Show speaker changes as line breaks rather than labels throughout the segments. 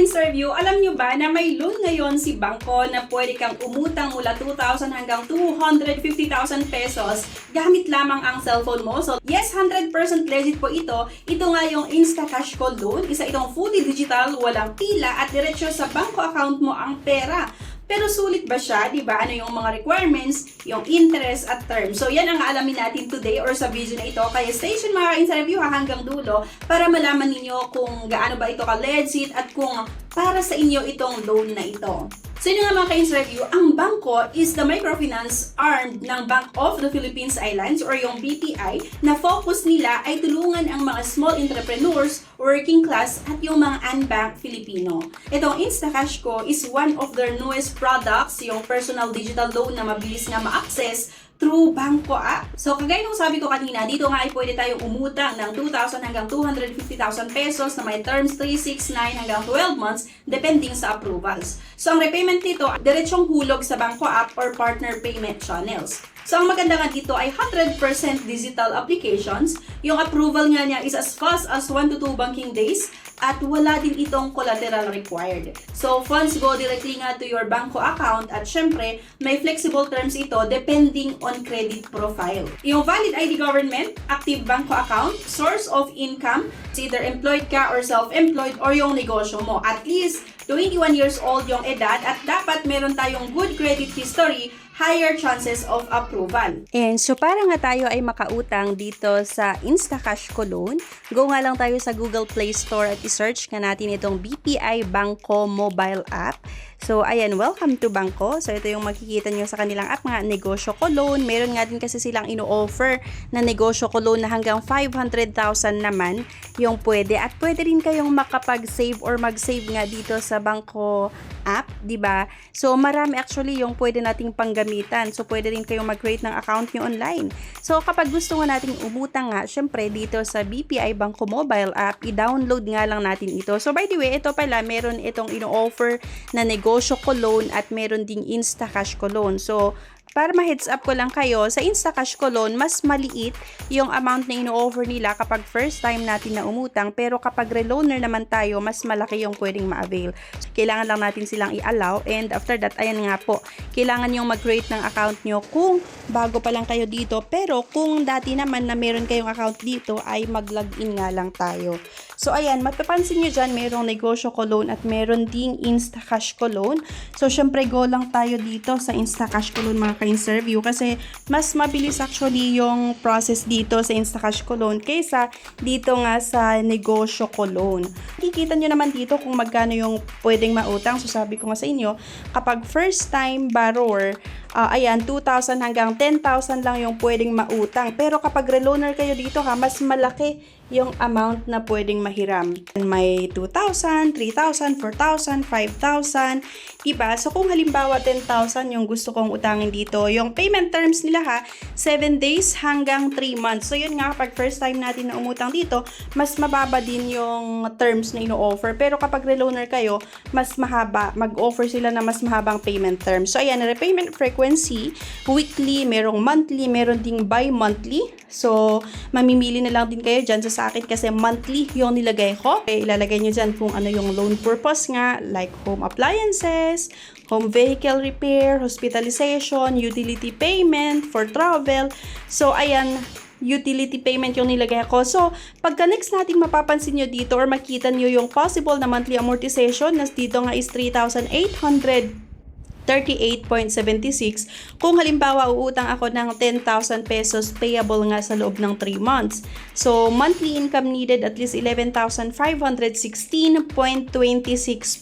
ka-interview, alam nyo ba na may loan ngayon si Bangko na pwede kang umutang mula 2,000 hanggang 250,000 pesos gamit lamang ang cellphone mo? So yes, 100% legit po ito. Ito nga yung InstaCash Ko Loan. Isa itong fully digital, walang pila at diretso sa Bangko account mo ang pera. Pero sulit ba siya? Diba? Ano yung mga requirements, yung interest at terms? So yan ang aalamin natin today or sa video na ito. Kaya stay tuned mga ka-interview hanggang dulo para malaman ninyo kung gaano ba ito ka-legit at kung para sa inyo itong loan na ito. So yun nga mga ka-interview, ang Bangko is the microfinance arm ng Bank of the Philippines Islands or yung BPI na focus nila ay tulungan ang mga small entrepreneurs, working class at yung mga unbanked Filipino. Itong InstaCash Ko is one of their newest products, yung personal digital loan na mabilis nga ma-access through Bangko app. So, kagaya nung sabi ko kanina, dito nga ay pwede tayong umutang ng 2,000 hanggang 250,000 pesos na may terms 3, 6, 9 hanggang 12 months depending sa approvals. So, ang repayment nito, diretsong hulog sa Bangko app or partner payment channels. So, ang maganda nga dito ay 100% digital applications. Yung approval nga niya is as fast as 1 to 2 banking days at wala din itong collateral required. So, funds go directly nga to your Bangko account at syempre, may flexible terms ito depending on credit profile. Yung valid ID government, active Bangko account, source of income, either employed ka or self-employed or yung negosyo mo. At least 21 years old yung edad at dapat meron tayong good credit history, higher chances of approval.
And so para nga tayo ay makautang dito sa InstaCash Ko Loan, go nga lang tayo sa Google Play Store at i-search nga natin itong BPI Bangko mobile app. So, ayan, welcome to Bangko. So, ito yung makikita nyo sa kanilang app nga, Negosyo Ko Loan. Meron nga din kasi silang ino-offer na Negosyo Ko Loan na hanggang 500,000 naman yung pwede. At pwede rin kayong makapag-save or mag-save nga dito sa Bangko app, di ba? So, marami actually yung pwede nating panggamitan. So, pwede rin kayong mag-create ng account nyo online. So, kapag gusto nga nating umutang nga, syempre dito sa BPI Bangko mobile app, i-download nga lang natin ito. So, by the way, ito pala, meron itong ino-offer na Negosyo Ko Loan at meron ding InstaCash Ko Loan. So, para ma-heads up ko lang kayo, sa InstaCash Ko Loan, mas maliit yung amount na ino-offer nila kapag first time natin na umutang. Pero kapag reloaner naman tayo, mas malaki yung pwedeng ma-avail. So, kailangan lang natin silang i-allow. And after that, ayan nga po, kailangan yung mag-create ng account nyo kung bago pa lang kayo dito. Pero kung dati naman na meron kayong account dito, ay mag-login nga lang tayo. So, ayan, mapapansin nyo dyan, merong Negosyo Ko Loan at meron ding InstaCash Ko Loan. So, syempre, go lang tayo dito sa InstaCash Ko Loan mga ka-interview kasi mas mabilis actually yung process dito sa InstaCash Ko Loan kaysa dito nga sa Negosyo Ko Loan. Kikita nyo naman dito kung magkano yung pwedeng mautang. So, sabi ko nga sa inyo, kapag first time borrower, ayan, 2,000 hanggang 10,000 lang yung pwedeng mautang. Pero kapag reloaner kayo dito mas malaki yung amount na pwedeng mahiram. May 2,000, 3,000, 4,000, 5,000, diba? So, kung halimbawa 10,000 yung gusto kong utangin dito, yung payment terms nila 7 days hanggang 3 months. So, yun nga, kapag first time natin na umutang dito, mas mababa din yung terms na ino-offer. Pero kapag reloaner kayo, mas mahaba. Mag-offer sila na mas mahabang payment terms. So, ayan, repayment frequency, weekly, merong monthly, meron ding bi-monthly. So, mamimili na lang din kayo dyan sa akin kasi monthly yung nilagay ko. Okay, ilalagay nyo dyan kung ano yung loan purpose nga, like home appliances, home vehicle repair, hospitalization, utility payment, for travel. So, ayan, utility payment yung nilagay ko. So, pagka next natin mapapansin nyo dito or makita nyo yung possible na monthly amortization, nas dito nga is 3,838.76. Kung halimbawa uutang ako ng 10,000 pesos payable nga sa loob ng 3 months. So, monthly income needed at least 11,516.26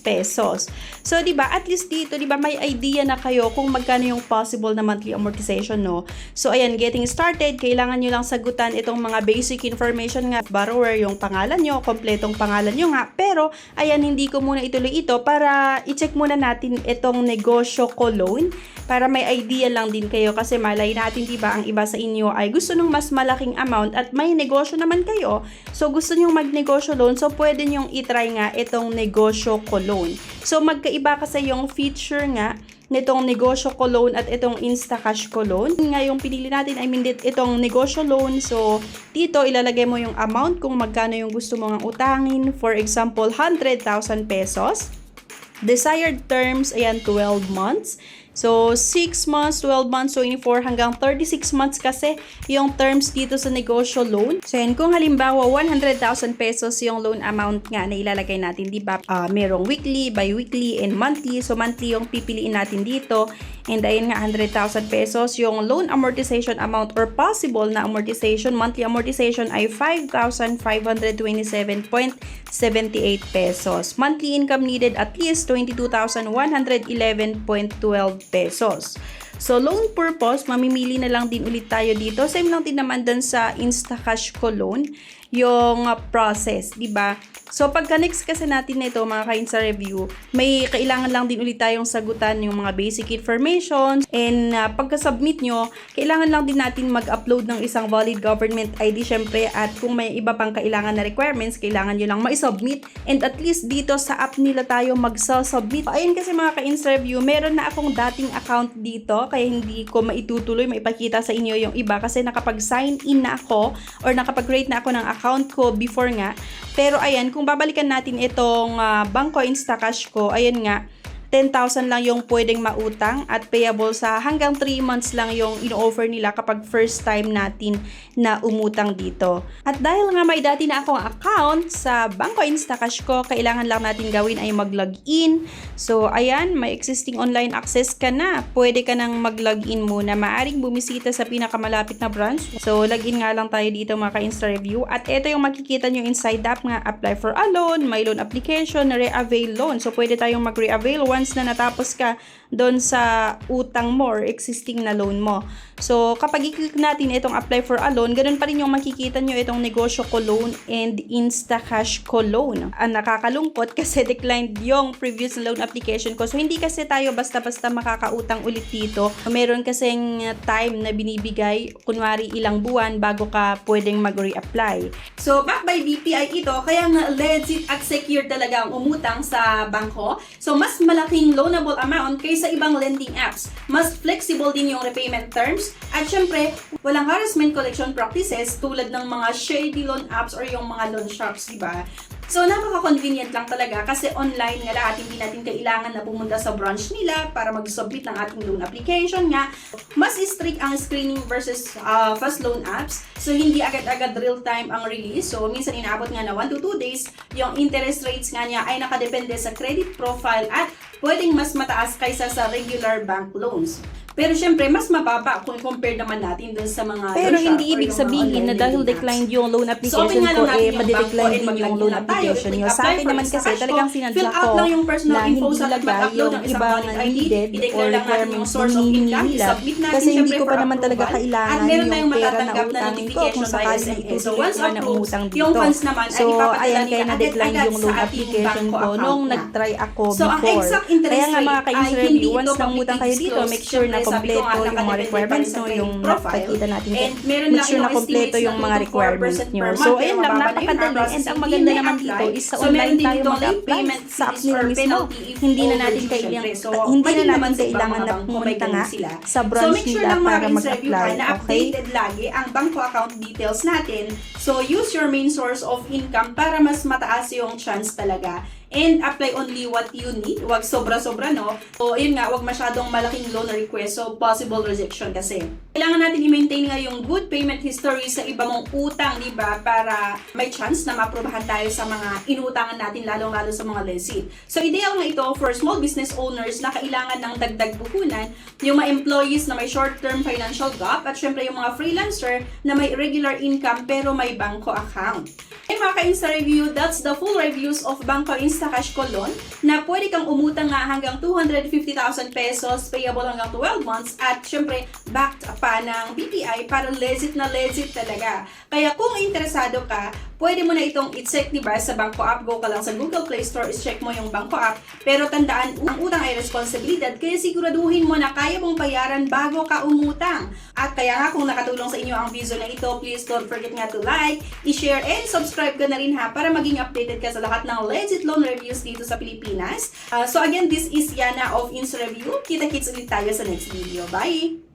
pesos. So, di ba at least dito, di ba may idea na kayo kung magkano yung possible na monthly amortization, no? So, ayan, getting started, kailangan nyo lang sagutan itong mga basic information nga, borrower, yung pangalan nyo, kompletong pangalan nyo nga. Pero, ayan, hindi ko muna ituloy ito para i-check muna natin itong negosyo Ko Loan para may idea lang din kayo kasi malay natin diba ang iba sa inyo ay gusto nung mas malaking amount at may negosyo naman kayo, so gusto nyong magnegosyo loan, so pwede nyong itry nga itong Negosyo Ko Loan. So magkaiba kasi yung feature nga nitong negosyo ko loan at itong Instacash ko loan. Ngayong pinili natin ay itong negosyo loan. So, dito ilalagay mo yung amount kung magkano yung gusto mong utangin. For example, 100,000 pesos. Desired terms, ayan, 12 months. So, 6 months, 12 months, 24 hanggang 36 months kasi yung terms dito sa negosyo loan. So, yan, kung halimbawa 100,000 pesos yung loan amount nga na ilalagay natin, di ba? Merong weekly, bi-weekly, and monthly. So, monthly yung pipiliin natin dito. And ayun nga, 100,000 pesos. Yung loan amortization amount or possible na amortization, monthly amortization ay 5,527.78 pesos. Monthly income needed at least 22,111.12 pesos. So, loan purpose, mamimili na lang din ulit tayo dito. Same lang din naman dun sa Instacash ko loan, yung process, di ba? So, pagka next kasi natin nito, mga ka-insta review, may kailangan lang din ulit tayong sagutan yung mga basic information. And pagka-submit nyo, kailangan lang din natin mag-upload ng isang valid government ID syempre. At kung may iba pang kailangan na requirements, kailangan nyo lang ma-submit. And at least dito sa app nila tayo mag-submit. Ayun kasi mga ka-insta review, meron na akong dating account dito. Kaya hindi ko maitutuloy, maipakita sa inyo yung iba. Kasi nakapag-sign in na ako or nakapag-create na ako ng account ko before nga. Pero ayan, kung babalikan natin itong Bangko Instacash ko, ayan nga, 10,000 lang yung pwedeng mautang at payable sa hanggang 3 months lang yung ino-offer nila kapag first time natin na umutang dito. At dahil nga may dati na akong account sa Bangko Instacash ko, kailangan lang natin gawin ay mag-login. So, ayan, may existing online access ka na. Pwede ka nang mag-login muna. Maaring bumisita sa pinakamalapit na branch. So, login nga lang tayo dito mga ka-Insta Review. At ito yung makikita nyo inside app nga, apply for a loan, my loan application, re-avail loan. So, pwede tayong mag-re-avail once na natapos ka doon sa utang mo or existing na loan mo. So, kapag i-click natin itong apply for a loan, ganun pa rin yung makikita nyo itong negosyo ko loan and Instacash ko loan. Ang nakakalungkot kasi declined yung previous loan application ko. So, hindi kasi tayo basta-basta makakautang ulit dito. Meron kasing time na binibigay, kunwari ilang buwan bago ka pwedeng mag-reapply.
So, back by BPI ito, kaya nga legit at secure talaga ang umutang sa bangko. So, mas malaking loanable amount kaysa ibang lending apps. Mas flexible din yung repayment terms. At syempre, walang harassment collection practices tulad ng mga shady loan apps or yung mga loan sharks, diba? So, napaka-convenient lang talaga kasi online nga lahat, hindi natin kailangan na pumunta sa branch nila para mag-submit ng ating loan application nga. Mas strict ang screening versus fast loan apps. So, hindi agad-agad real-time ang release. So, minsan inaabot nga na 1 to 2 days. Yung interest rates nga niya ay nakadepende sa credit profile at pwedeng mas mataas kaysa sa regular bank loans. Pero syempre, mas mababa kung compare naman natin dun sa mga
pero hindi ibig sabihin na dahil declined yung loan application ko, madidecline din yung loan application nyo. Sa akin naman kasi, talagang sinadya ko na hindi lagay yung ibang needed or requirements na hinihingi nila. Kasi hindi ko pa naman talaga kailangan yung pera na utangin ko kung sakaling itutuloy ko na umutang dito. So, ayan, kaya na-decline yung loan application ko nung nag-try ako before. Kaya nga mga ka-insurance, once na umutang kayo dito, make sure na kompleto yung mga requirements nyo, yung nakikita natin dito. Make sure na kompleto yung mga requirements nyo. So, ayun lang, napakadali. And ang maganda naman dito is sa online tayo mag-apply sa app nila mismo. Hindi na natin kailangan na pumunta nga sa branch nila para mag-apply. Okay?
Updated lagi ang bangko account details natin. So, use your main source of income para mas mataas yung chance talaga. And apply only what you need. Huwag sobra-sobra, no? O, yun nga, huwag masyadong malaking loan request. So, possible rejection kasi. Kailangan natin i-maintain nga yung good payment history sa iba mong utang, di ba? Para may chance na ma-aprobahan tayo sa mga inutangan natin, lalong-lalo sa mga lessee. So, ideal nga ito for small business owners na kailangan ng dagdag puhunan, yung mga employees na may short-term financial gap, at syempre yung mga freelancer na may regular income pero may bangko account. And mga ka-Insta Review, that's the full reviews of Bangko Instacash ko loan na pwede kang umutang nga hanggang 250,000 pesos, payable hanggang 12 months, at syempre backed pa ng BPI para legit na legit talaga. Kaya kung interesado ka, pwede mo na itong i-check, diba, sa Bangko app. Go ka lang sa Google Play Store, i-check mo yung Bangko app. Pero tandaan, ang utang ay responsibilidad, kaya siguraduhin mo na kaya mong bayaran bago ka umutang. At kaya nga, kung nakatulong sa inyo ang video na ito, please don't forget nga to like, i-share, and subscribe ka na rin ha, para maging updated ka sa lahat ng legit loan reviews dito sa Pilipinas. So again, this is Yana of Ins Review. Kita-kits ulit tayo sa next video. Bye!